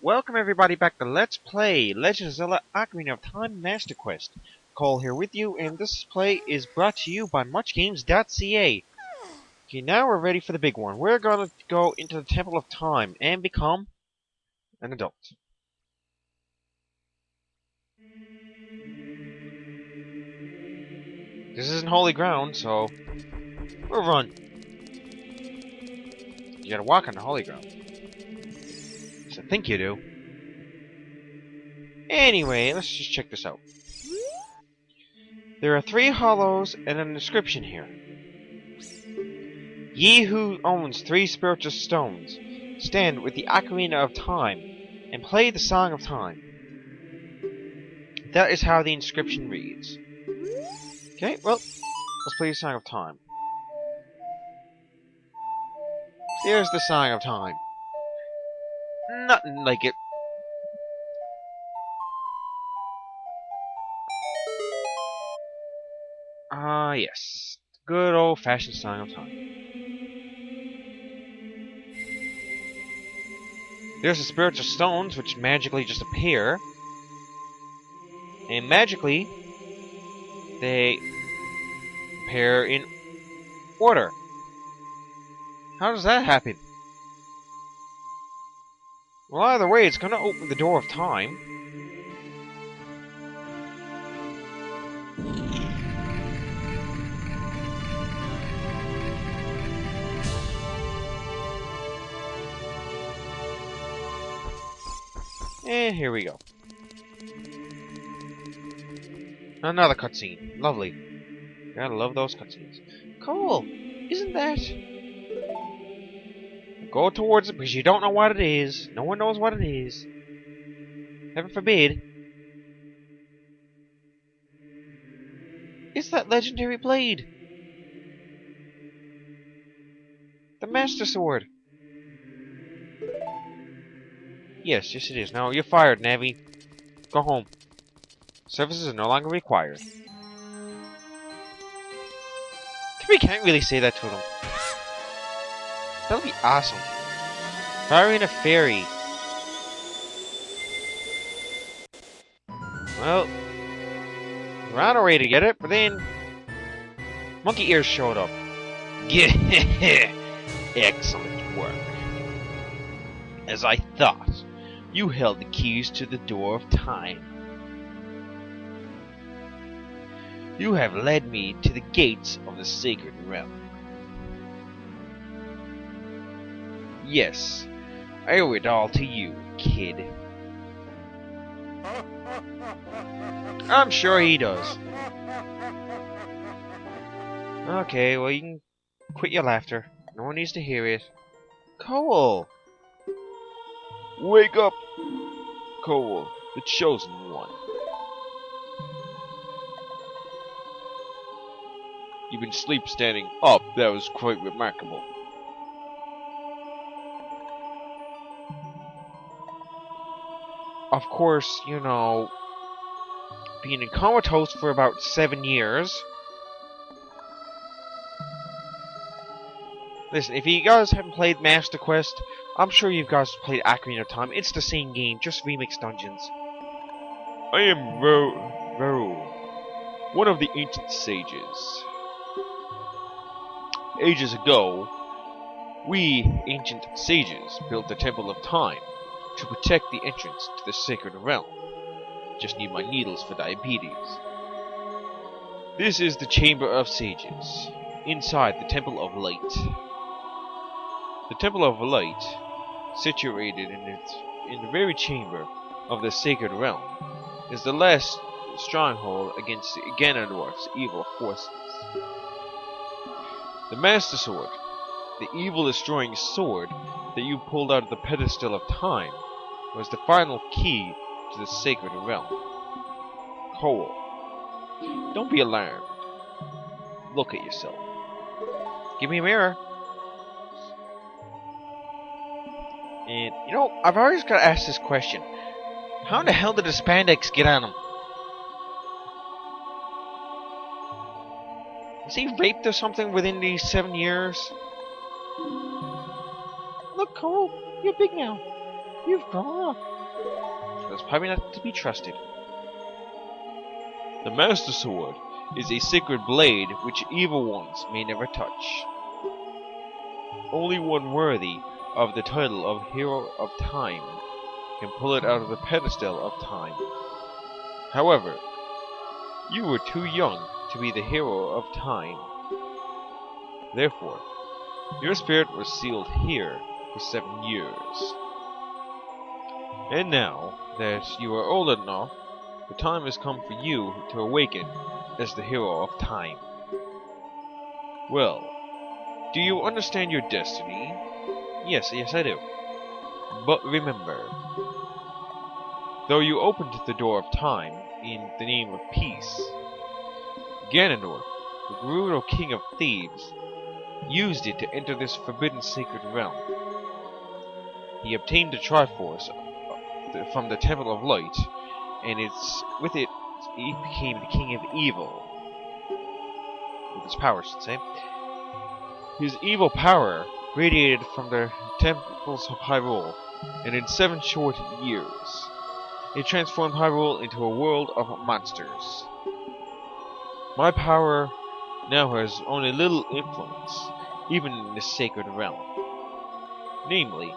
Welcome everybody back to Let's Play Legend of Zelda Ocarina of Time Master Quest. Cole here with you, and this play is brought to you by muchgames.ca. Okay, now we're ready for the big one. We're gonna go into the Temple of Time and become an adult. This isn't holy ground, so we'll run. You gotta walk on the holy ground. So I think you do. Anyway, let's just check this out. There are 3 hollows and an inscription here. Ye who owns 3 spiritual stones, stand with the Ocarina of Time and play the Song of Time. That is how the inscription reads. Okay, well, let's play the Song of Time. Here's the Song of Time. Nothing like it. Yes. Good old-fashioned Song of Time. There's the spiritual stones, which magically just appear. And magically, they appear in order. How does that happen? Well, either way, it's gonna open the door of time. And here we go. Another cutscene. Lovely. Gotta love those cutscenes. Cool. Isn't that? Go towards it because you don't know what it is. No one knows what it is. Heaven forbid. It's that legendary blade. The Master Sword. Yes it is. Now you're fired, Navi. Go home. Services are no longer required. We can't really say that to them. That would be awesome. Firing a fairy. Well, we're on our way to get it, but then monkey ears showed up. Excellent work. As I thought, you held the keys to the door of time. You have led me to the gates of the sacred realm. Yes, I owe it all to you, kid. I'm sure he does. Okay, well you can quit your laughter. No one needs to hear it. Cole! Wake up! Cole, the chosen one. You've been sleep standing up. That was quite remarkable. Of course, you know, being in comatose for about 7 years. Listen, if you guys haven't played Master Quest, I'm sure you guys played Ocarina of Time. It's the same game, just remixed dungeons. I am Hyrule, one of the ancient sages. Ages ago, we ancient sages built the Temple of Time to protect the entrance to the sacred realm. Just need my needles for diabetes. This is the Chamber of Sages, inside the Temple of Light. The Temple of Light, situated in the very chamber of the sacred realm, is the last stronghold against Ganondorf's evil forces. The Master Sword, the evil-destroying sword that you pulled out of the pedestal of time, was the final key to the sacred realm. Cole, don't be alarmed. Look at yourself. Give me a mirror. And, you know, I've always got to ask this question. How in the hell did the spandex get on him? Was he raped or something within these 7 years? Look, Cole, you're big now. You've grown up. That's probably not to be trusted. The Master Sword is a sacred blade which evil ones may never touch. Only one worthy of the title of Hero of Time can pull it out of the pedestal of time. However, you were too young to be the Hero of Time. Therefore, your spirit was sealed here for 7 years. And now that you are old enough, the time has come for you to awaken as the Hero of Time. Well, do you understand your destiny? Yes, I do. But remember, though you opened the door of time in the name of peace, Ganondorf, the brutal king of thieves, used it to enter this forbidden sacred realm. He obtained the Triforce from the Temple of Light, and with it he became the king of evil. With his power, I should say. His evil power radiated from the temples of Hyrule, and in 7 short years, it transformed Hyrule into a world of monsters. My power now has only little influence, even in this sacred realm. Namely,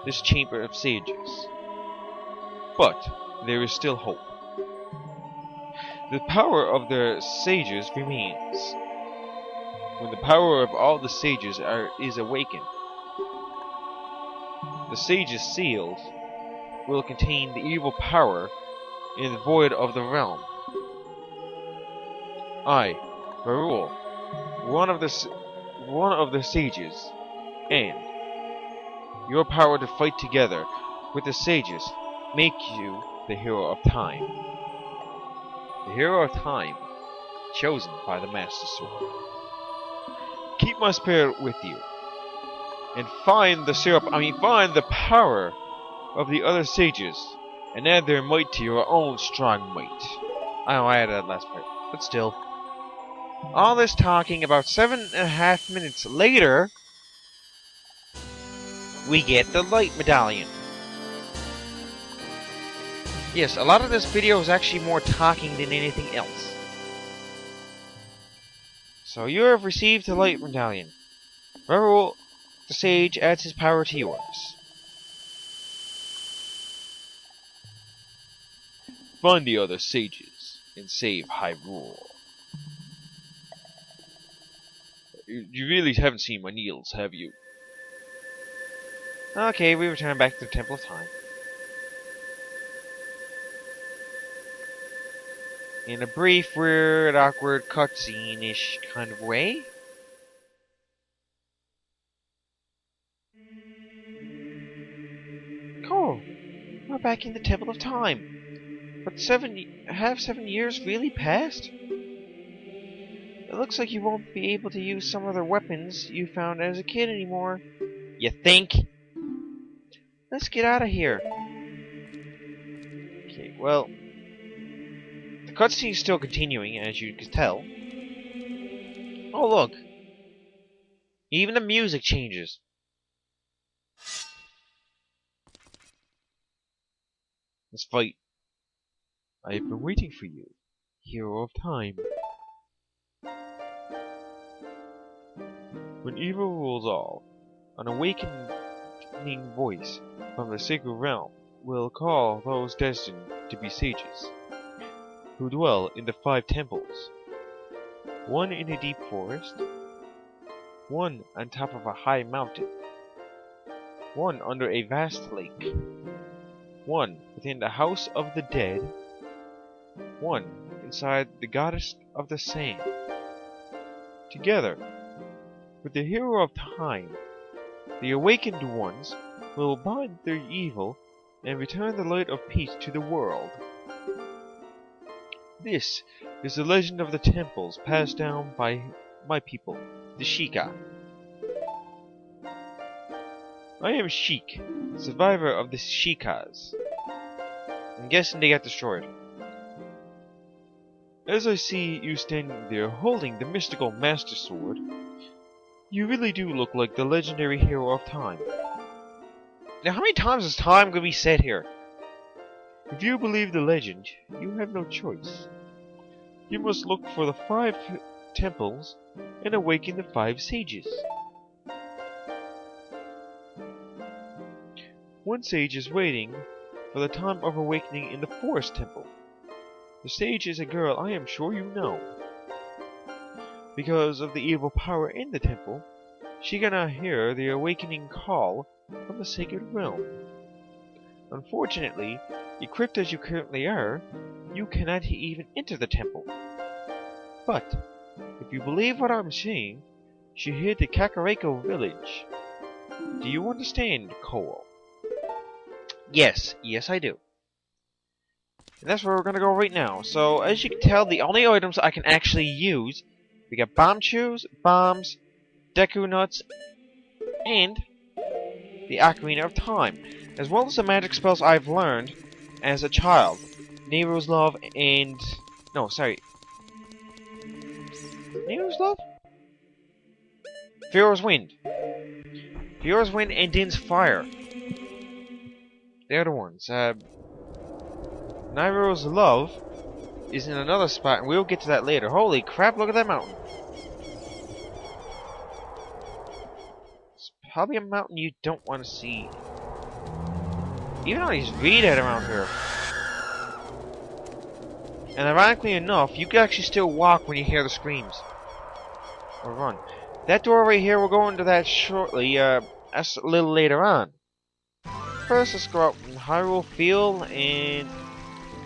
this Chamber of Sages. But there is still hope. The power of the sages remains. When the power of all the sages is awakened, the sages sealed will contain the evil power in the void of the realm. I, Hyrule, one of the sages, and your power to fight together with the sages make you the Hero of Time. The Hero of Time, chosen by the Master Sword. Keep my spirit with you, and find the power of the other sages, and add their might to your own strong might. I know I added that last part, but still. All this talking about 7.5 minutes later, we get the light medallion. Yes, a lot of this video is actually more talking than anything else. So you have received the light medallion. Hyrule, the sage, adds his power to yours. Find the other sages and save Hyrule. You really haven't seen my needles, have you? Okay, we return back to the Temple of Time. In a brief, weird, awkward, cutscene-ish kind of way. Cool. We're back in the Temple of Time. But 7 years really passed? It looks like you won't be able to use some of the weapons you found as a kid anymore. You think? Let's get out of here. Okay, well, the cutscene is still continuing, as you can tell. Oh, look. Even the music changes. Let's fight. I have been waiting for you, Hero of Time. When evil rules all, an awakening voice from the sacred realm will call those destined to be sages, who dwell in the 5 temples, one in a deep forest, one on top of a high mountain, one under a vast lake, one within the house of the dead, one inside the goddess of the sand. Together with the Hero of Time, the awakened ones will bind their evil and return the light of peace to the world. This is the legend of the temples passed down by my people, the Sheikah. I am Sheik, survivor of the Sheikahs. I'm guessing they got destroyed. As I see you standing there holding the mystical Master Sword, you really do look like the legendary Hero of Time. Now, how many times is time going to be said here? If you believe the legend, you have no choice. You must look for the 5 temples and awaken the 5 sages. One sage is waiting for the time of awakening in the forest temple. The sage is a girl I am sure you know. Because of the evil power in the temple, she cannot hear the awakening call from the sacred realm. Unfortunately, equipped as you currently are, you cannot even enter the temple. But, if you believe what I'm saying, she hid the Kakariko Village. Do you understand, Cole? Yes, I do. And that's where we're gonna go right now. So, as you can tell, the only items I can actually use, we got bomb chews, bombs, Deku nuts, and the Ocarina of Time, as well as the magic spells I've learned as a child. Nero's Love and... no, sorry. Nero's Love? Fiora's Wind. Fiora's Wind and Din's Fire. They're the ones. Nero's Love is in another spot, and we'll get to that later. Holy crap, look at that mountain. It's probably a mountain you don't want to see. Even though he's read around here. And ironically enough, you can actually still walk when you hear the screams. Or run. That door right here, we'll go into that shortly. That's a little later on. First, let's go out in Hyrule Field, and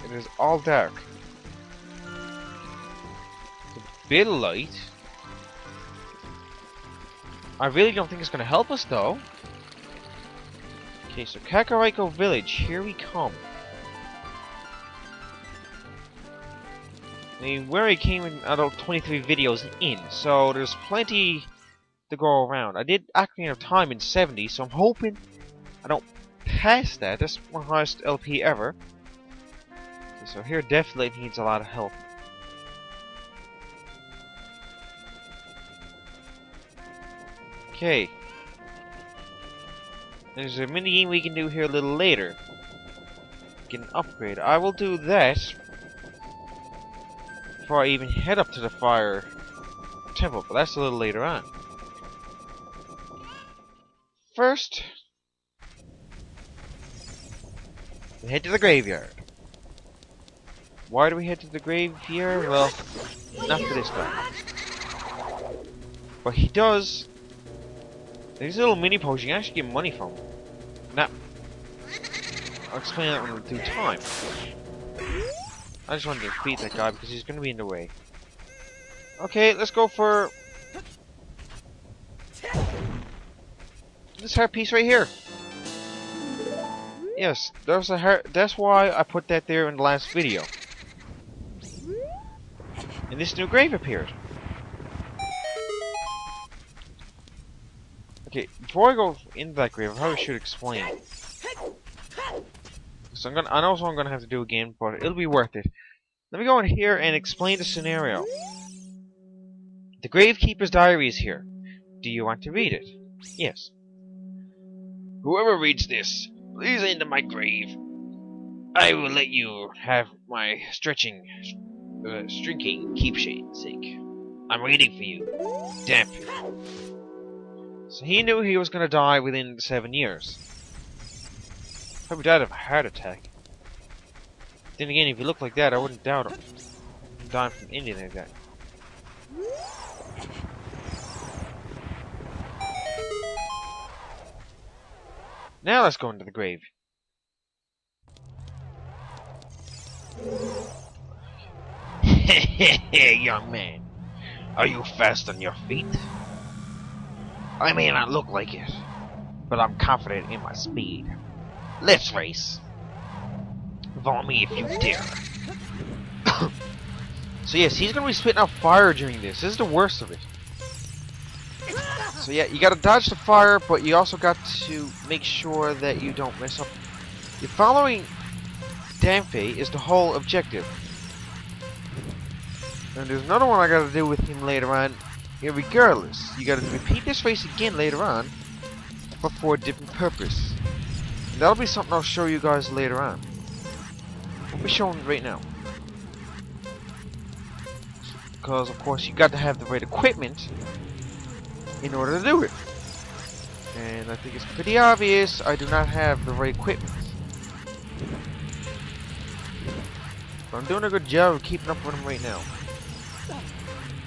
it is all dark. It's a bit of light. I really don't think it's going to help us, though. Okay, so Kakariko Village, here we come. I mean, we already came in about 23 videos in, so there's plenty to go around. I did Ocarina of Time in 70, so I'm hoping I don't pass that. That's my highest LP ever. Okay, so here definitely needs a lot of help. Okay. There's a mini game we can do here a little later. Get an upgrade. I will do that before I even head up to the fire temple, but that's a little later on. First, we head to the graveyard. Why do we head to the graveyard? Well, not for this guy. But he does. These little mini potions, you can actually get money from. Now, I'll explain that when we do time. I just wanted to defeat that guy because he's going to be in the way. Okay, let's go for this heart piece right here. Yes, there's a heart. That's why I put that there in the last video. And this new grave appeared. Okay, before I go into that grave, I probably should explain. So I know what I'm gonna have to do again, but it'll be worth it. Let me go in here and explain the scenario. The Gravekeeper's diary is here. Do you want to read it? Yes. Whoever reads this, please enter my grave. I will let you have my strinking keepsake. I'm waiting for you. Damp. So he knew he was gonna die within 7 years. Probably died of a heart attack. Then again, if you look like that, I wouldn't doubt him. Dying from anything like that. Now let's go into the grave. Young man, are you fast on your feet? I may not look like it, but I'm confident in my speed. Let's race. Follow me if you dare. So yes, he's gonna be spitting out fire during this. This is the worst of it. So yeah, you gotta dodge the fire, but you also got to make sure that you don't mess up. You're following Danfe is the whole objective. And there's another one I gotta do with him later on. Yeah, regardless, you gotta repeat this race again later on, but for a different purpose. That'll be something I'll show you guys later on. We'll be showing it right now. Because, of course, you got to have the right equipment in order to do it. And I think it's pretty obvious I do not have the right equipment. But I'm doing a good job of keeping up with him right now.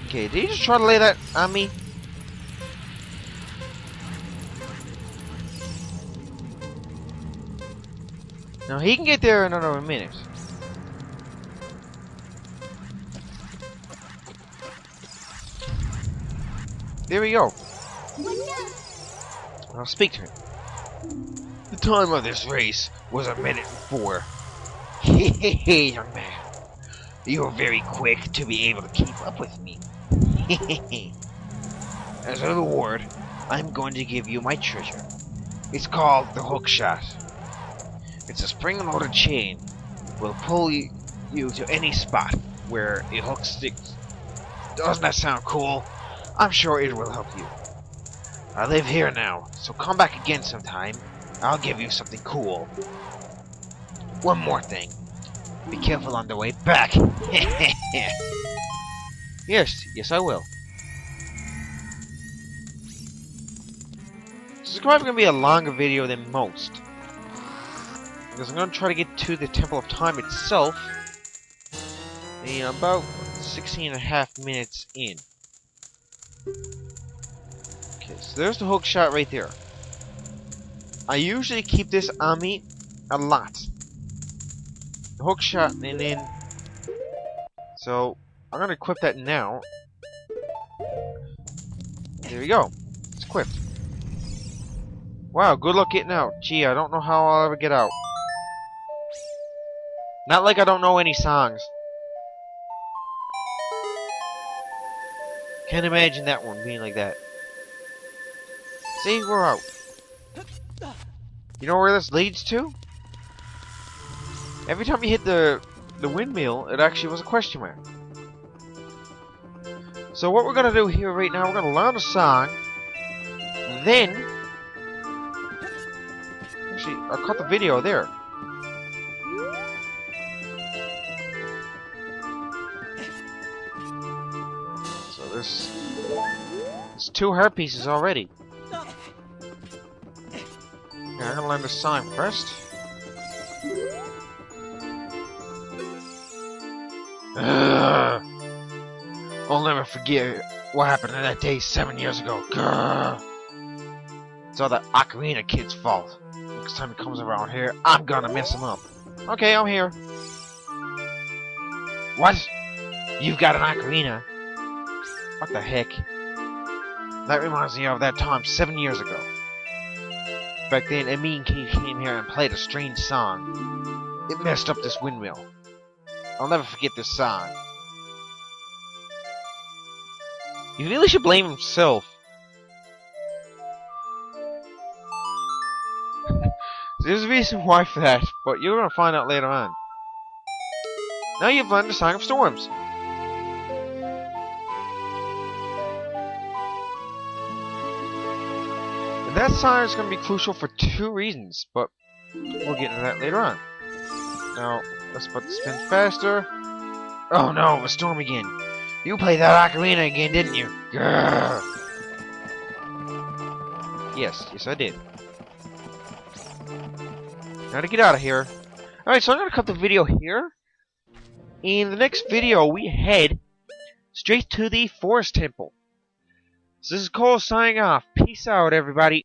Okay, did he just try to lay that on me? Now he can get there in another minute. There we go. I'll speak to him. The time of this race was 1:04. Hehehe, young man. You were very quick to be able to keep up with me. As a reward, I'm going to give you my treasure. It's called the hook shot. It's a spring-loaded chain. Will pull you to any spot where a hook sticks. Doesn't that sound cool? I'm sure it will help you. I live here now, so come back again sometime. I'll give you something cool. One more thing. Be careful on the way back. Yes, I will. This is probably going to be a longer video than most. Because I'm going to try to get to the Temple of Time itself in about 16.5 minutes in. Okay, so there's the hook shot right there. I usually keep this on me a lot. The hook shot and then... So, I'm going to equip that now. There we go. It's equipped. Wow, good luck getting out. Gee, I don't know how I'll ever get out. Not like I don't know any songs. Can't imagine that one being like that. See, we're out. You know where this leads to? Every time you hit the windmill, it actually was a question mark. So what we're gonna do here right now, we're gonna learn a song. Then, actually, I'll cut the video there. So there's 2 heart pieces already. Okay, I'm gonna learn the song first. I'll never forget what happened on that day 7 years ago. Grr. It's all the Ocarina kid's fault. Next time he comes around here, I'm gonna mess him up. Okay, I'm here. What? You've got an Ocarina? What the heck? That reminds me of that time 7 years ago. Back then, a mean kid came here and played a strange song. It messed up this windmill. I'll never forget this song. He really should blame himself. There's a reason why for that, but you're gonna find out later on. Now you've learned the Song of Storms. And that song is gonna be crucial for 2 reasons, but we'll get into that later on. Now, let's put the spin faster. Oh no, a storm again. You played that Ocarina again, didn't you? Grrr. Yes, I did. Now to get out of here. Alright, so I'm gonna cut the video here. In the next video, we head straight to the Forest Temple. So this is Cole signing off. Peace out, everybody.